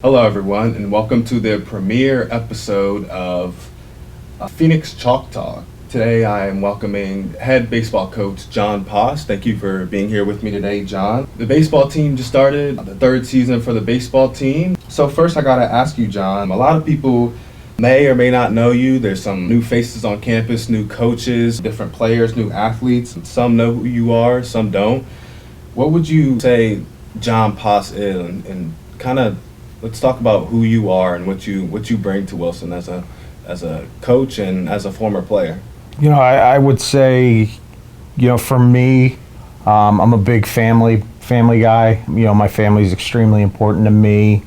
Hello, everyone, and welcome to the premiere episode of Phoenix ChalkTalk. Today, I am welcoming head baseball coach John Poss. Thank you for being here with me today, John. The baseball team just started the third season for the baseball team. So first, I gotta ask you, John. A lot of people may or may not know you. There's some new faces on campus, new coaches, different players, new athletes. Some know who you are, some don't. What would you say John Poss is, and kind of let's talk about who you are and what you bring to Wilson as a coach and as a former player. I would say, for me, I'm a big family guy. My family is extremely important to me.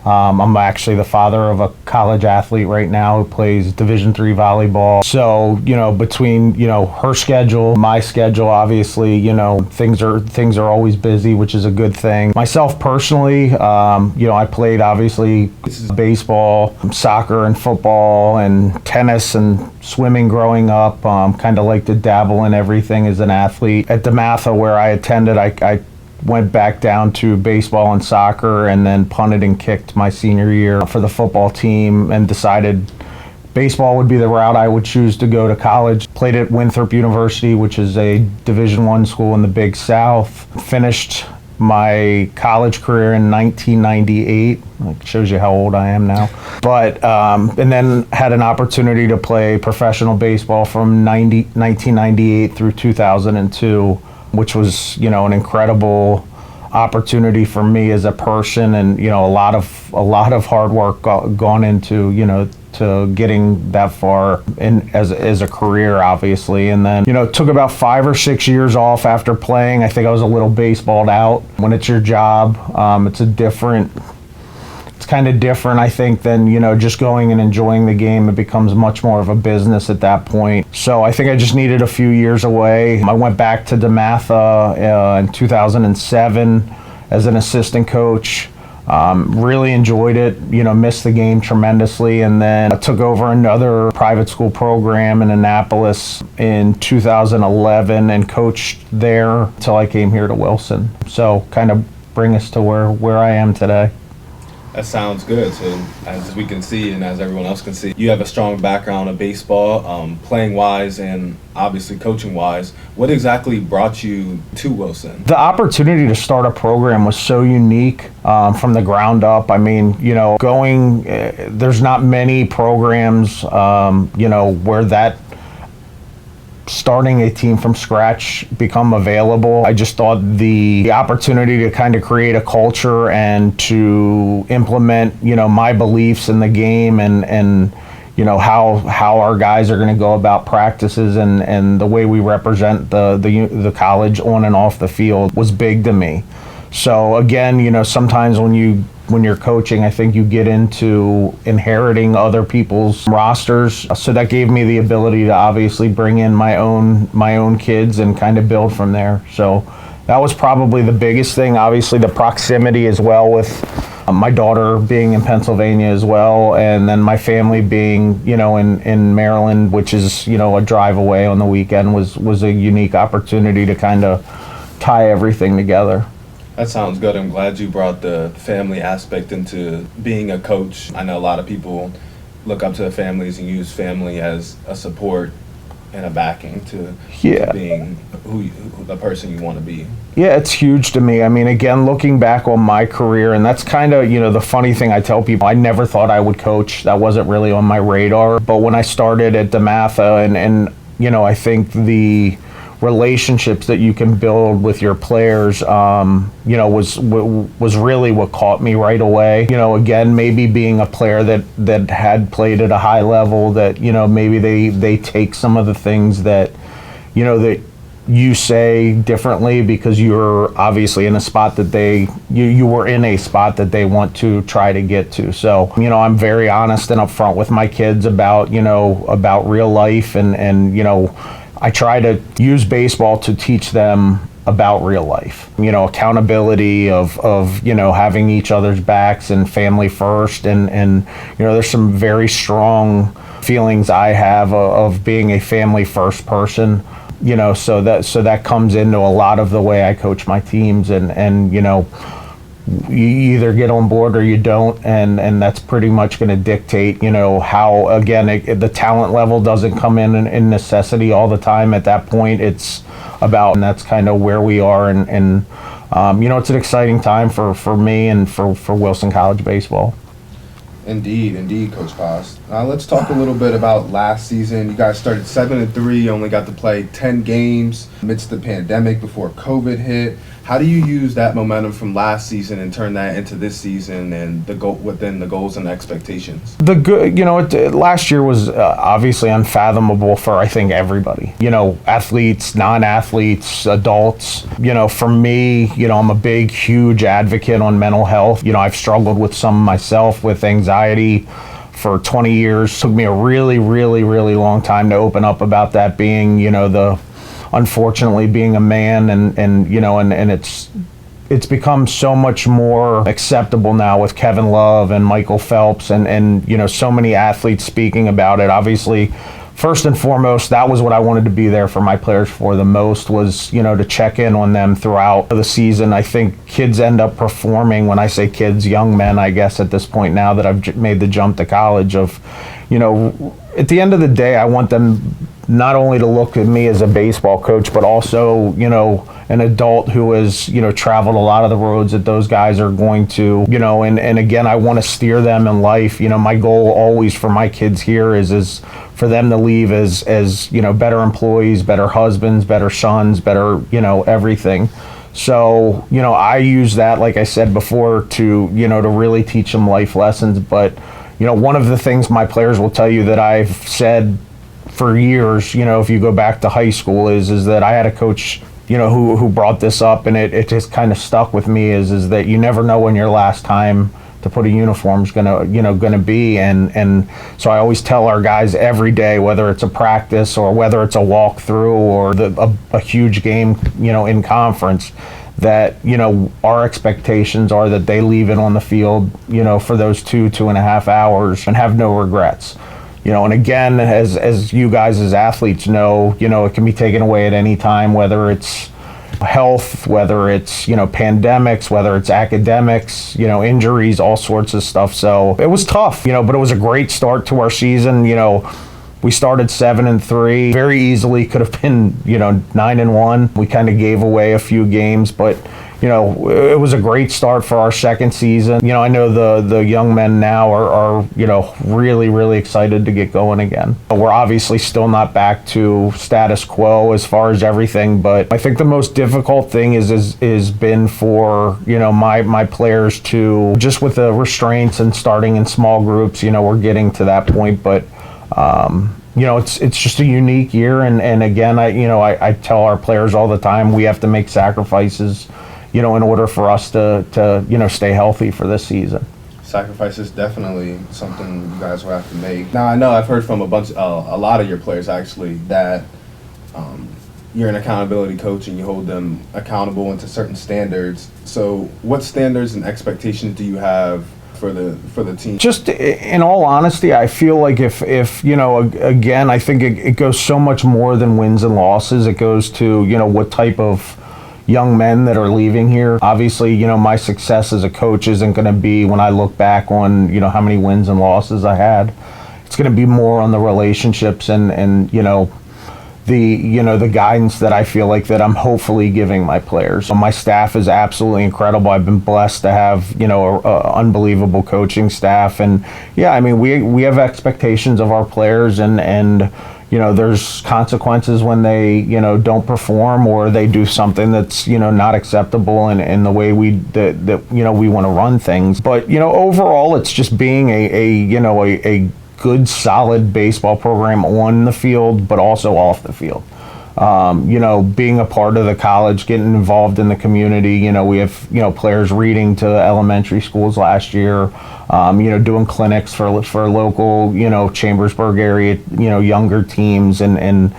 I'm actually the father of a college athlete right now who plays Division III volleyball. So, between, her schedule, my schedule, obviously, things are always busy, which is a good thing. Myself personally, I played obviously baseball, soccer and football and tennis and swimming growing up. Kind of like to dabble in everything as an athlete. At DeMatha, where I attended, I went back down to baseball and soccer and then punted and kicked my senior year for the football team and decided baseball would be the route I would choose to go to college. Played at Winthrop University, which is a Division I school in the Big South. Finished my college career in 1998. It shows you how old I am now. But and then had an opportunity to play professional baseball from 1998 through 2002. Which was, an incredible opportunity for me as a person, and a lot of hard work gone into to getting that far in as a career, obviously. And then took about 5 or 6 years off after playing. I think I was a little baseballed out. When it's your job, it's kind of different, I think, than just going and enjoying the game. It becomes much more of a business at that point. So I think I just needed a few years away. I went back to DeMatha in 2007 as an assistant coach. Really enjoyed it, missed the game tremendously, and then I took over another private school program in Annapolis in 2011 and coached there until I came here to Wilson. So kind of bring us to where I am today. That sounds good. So as we can see and as everyone else can see, you have a strong background of baseball, playing wise and obviously coaching wise. What exactly brought you to Wilson? The opportunity to start a program was so unique from the ground up. I mean, there's not many programs, where that starting a team from scratch become available. I just thought the opportunity to kind of create a culture and to implement, my beliefs in the game and how our guys are going to go about practices and the way we represent the college on and off the field was big to me. So again, sometimes when you're coaching, I think you get into inheriting other people's rosters. So that gave me the ability to obviously bring in my own kids and kind of build from there. So that was probably the biggest thing. Obviously the proximity as well with my daughter being in Pennsylvania as well, and then my family being, in Maryland, which is, a drive away on the weekend was a unique opportunity to kind of tie everything together. That sounds good. I'm glad you brought the family aspect into being a coach. I know a lot of people look up to their families and use family as a support and a backing to being who the person you want to be. Yeah, it's huge to me. I mean, again, looking back on my career, and that's kind of, the funny thing I tell people, I never thought I would coach. That wasn't really on my radar. But when I started at DeMatha and I think the relationships that you can build with your players, was really what caught me right away. Again, maybe being a player that had played at a high level, that maybe they take some of the things that that you say differently because you're obviously in a spot that you were in a spot that they want to try to get to. So I'm very honest and upfront with my kids about about real life and I try to use baseball to teach them about real life, accountability of having each other's backs and family first. And there's some very strong feelings I have of being a family first person, so that comes into a lot of the way I coach my teams and you either get on board or you don't, and that's pretty much going to dictate, how, again, the talent level doesn't come in necessity all the time. At that point, it's about, and that's kind of where we are, and it's an exciting time for me and for Wilson College baseball. Indeed, Coach Post. Let's talk a little bit about last season. You guys started 7-3, only got to play 10 games amidst the pandemic before COVID hit. How do you use that momentum from last season and turn that into this season and the goal within the goals and expectations? Last year was obviously unfathomable for, I think, everybody. Athletes, non-athletes, adults. For me, I'm a big, huge advocate on mental health. I've struggled with some myself with anxiety for 20 years. It took me a really, really, really long time to open up about that, being, unfortunately being a man, and it's become so much more acceptable now with Kevin Love and Michael Phelps and so many athletes speaking about it. Obviously, first and foremost, that was what I wanted to be there for my players for the most, was, to check in on them throughout the season. I think kids end up performing, when I say kids, young men, I guess, at this point now that I've made the jump to college, of, at the end of the day, I want them not only to look at me as a baseball coach, but also, an adult who has, traveled a lot of the roads that those guys are going to, and again, I want to steer them in life. My goal always for my kids here is for them to leave as better employees, better husbands, better sons, better, everything. So, I use that, like I said before, to really teach them life lessons. But, one of the things my players will tell you that I've said for years, if you go back to high school, is that I had a coach, who brought this up, and it just kind of stuck with me, is that you never know when your last time to put a uniform is gonna be, and so I always tell our guys every day, whether it's a practice or whether it's a walkthrough or a huge game, in conference, that our expectations are that they leave it on the field, for those 2.5 hours and have no regrets. And again, as you guys as athletes know, it can be taken away at any time, whether it's health, whether it's, pandemics, whether it's academics, injuries, all sorts of stuff. So it was tough, but it was a great start to our season. We started 7-3, very easily could have been, 9-1. We kind of gave away a few games, but it was a great start for our second season. I know the young men now are really, really excited to get going again. We're obviously still not back to status quo as far as everything, but I think the most difficult thing is been for, my players to, just with the restraints and starting in small groups, we're getting to that point, but it's just a unique year, and again, I tell our players all the time, we have to make sacrifices, in order for us to stay healthy for this season. Sacrifice is definitely something you guys will have to make. Now, I know I've heard from a lot of your players actually that you're an accountability coach and you hold them accountable into certain standards. So, what standards and expectations do you have for the team? Just in all honesty, I feel like if again, I think it goes so much more than wins and losses. It goes to what type of young men that are leaving here. Obviously, my success as a coach isn't going to be when I look back on how many wins and losses I had. It's going to be more on the relationships and the guidance that I feel like that I'm hopefully giving my players. My staff is absolutely incredible. I've been blessed to have a unbelievable coaching staff, and we have expectations of our players, and there's consequences when they don't perform or they do something that's not acceptable in the way we want to run things. But overall, it's just being a good, solid baseball program on the field, but also off the field. Being a part of the college, getting involved in the community. We have, players reading to elementary schools last year, doing clinics for local, Chambersburg area, younger teams. And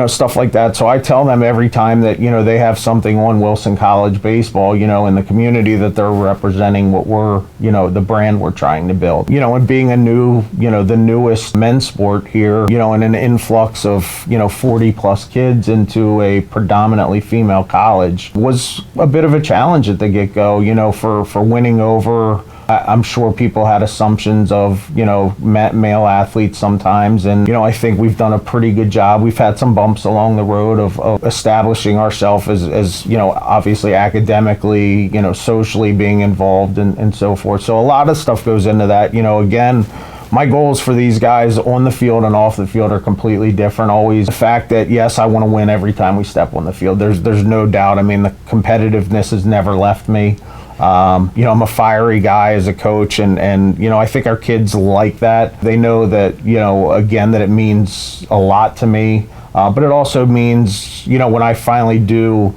stuff like that. So I tell them every time that, they have something on Wilson College baseball, in the community, that they're representing what we're, the brand we're trying to build. And being the newest men's sport here, and an influx of, 40 plus kids into a predominantly female college was a bit of a challenge at the get-go, for winning over. I'm sure people had assumptions of, male athletes sometimes. And, I think we've done a pretty good job. We've had some bumps along the road of establishing ourselves as, obviously academically, socially being involved and so forth. So a lot of stuff goes into that. Again, my goals for these guys on the field and off the field are completely different. Always the fact that, yes, I want to win every time we step on the field. There's no doubt. I mean, the competitiveness has never left me. I'm a fiery guy as a coach, and I think our kids like that. They know that, again, that it means a lot to me, but it also means, when I finally do,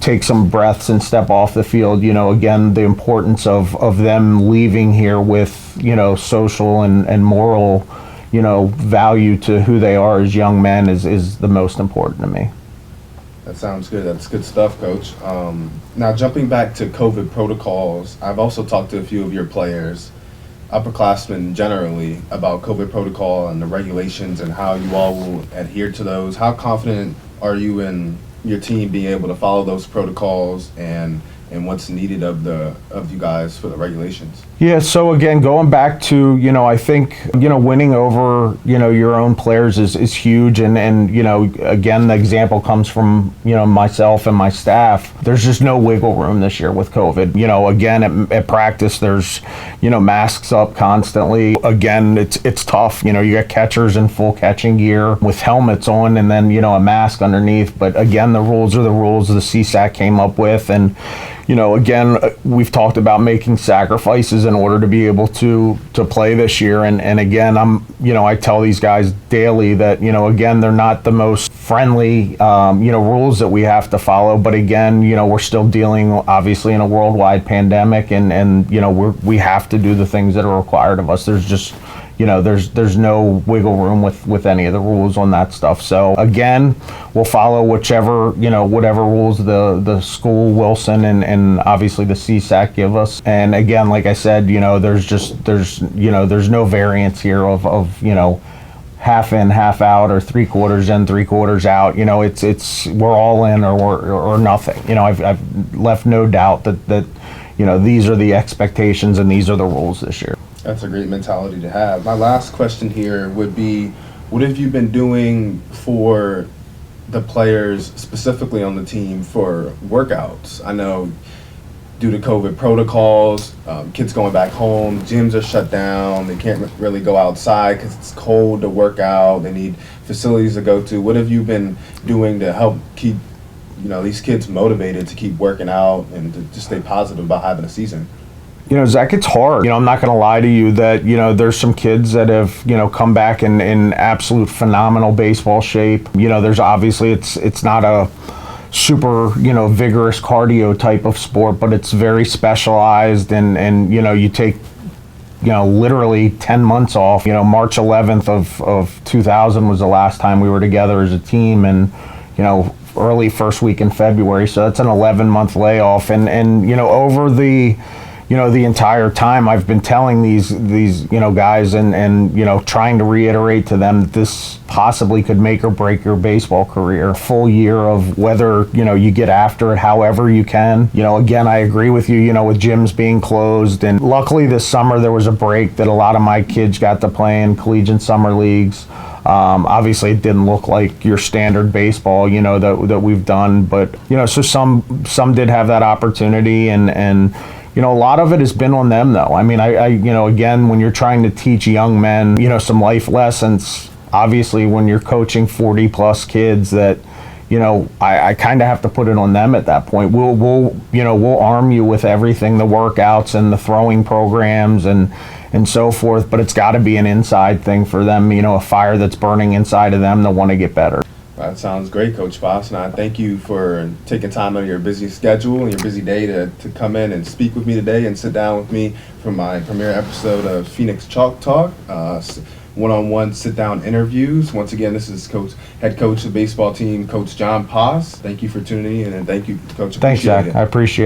take some breaths and step off the field, again, the importance of them leaving here with, social and moral, value to who they are as young men is the most important to me. That sounds good. That's good stuff, Coach. Now, jumping back to COVID protocols, I've also talked to a few of your players, upperclassmen generally, about COVID protocol and the regulations and how you all will adhere to those. How confident are you in your team being able to follow those protocols and what's needed of you guys for the regulations? Yeah, so again, going back to, I think, winning over, your own players is huge. And, again, the example comes from, myself and my staff. There's just no wiggle room this year with COVID. Again, at practice, there's, masks up constantly. Again, it's tough. You got catchers in full catching gear with helmets on and then, a mask underneath. But again, the rules are the rules the CSAC came up with. And, again, we've talked about making sacrifices in order to be able to play this year. And again, I tell these guys daily that, again, they're not the most friendly, rules that we have to follow. But again, we're still dealing, obviously, in a worldwide pandemic. And we have to do the things that are required of us. There's just, there's no wiggle room with any of the rules on that stuff. So again, we'll follow whatever rules the school, Wilson, and obviously the CSAC give us. And again, like I said, there's no variance here of half in, half out, or 3/4 in, 3/4 out. It's we're all in or nothing. I've left no doubt that these are the expectations and these are the rules this year. That's a great mentality to have. My last question here would be, what have you been doing for the players specifically on the team for workouts? I know due to COVID protocols, kids going back home, gyms are shut down, they can't really go outside because it's cold to work out, they need facilities to go to. What have you been doing to help keep these kids motivated to keep working out and to just stay positive about having a season? Zach, it's hard. I'm not going to lie to you that, there's some kids that have, come back in absolute phenomenal baseball shape. There's obviously, it's not a super, vigorous cardio type of sport, but it's very specialized and you take, literally 10 months off. March 11th of 2000 was the last time we were together as a team, and, early first week in February. So that's an 11-month layoff. And over the entire time I've been telling these guys and trying to reiterate to them that this possibly could make or break your baseball career. Full year of whether, you get after it however you can. Again, I agree with you, with gyms being closed. And luckily this summer there was a break that a lot of my kids got to play in collegiate summer leagues. Obviously it didn't look like your standard baseball, that we've done, but, so some did have that opportunity and a lot of it has been on them, though. I mean, I again, when you're trying to teach young men, some life lessons, obviously when you're coaching 40 plus kids that, I kind of have to put it on them at that point. We'll arm you with everything, the workouts and the throwing programs and so forth, but it's got to be an inside thing for them, a fire that's burning inside of them to want to get better. That sounds great, Coach Boss, and I thank you for taking time out of your busy schedule and your busy day to come in and speak with me today and sit down with me for my premiere episode of Phoenix Chalk Talk. one-on-one sit-down interviews. Once again, this is head coach of the baseball team, Coach John Paz. Thank you for tuning in, and thank you, Coach. Thanks, Appreciate Zach. it. I appreciate it.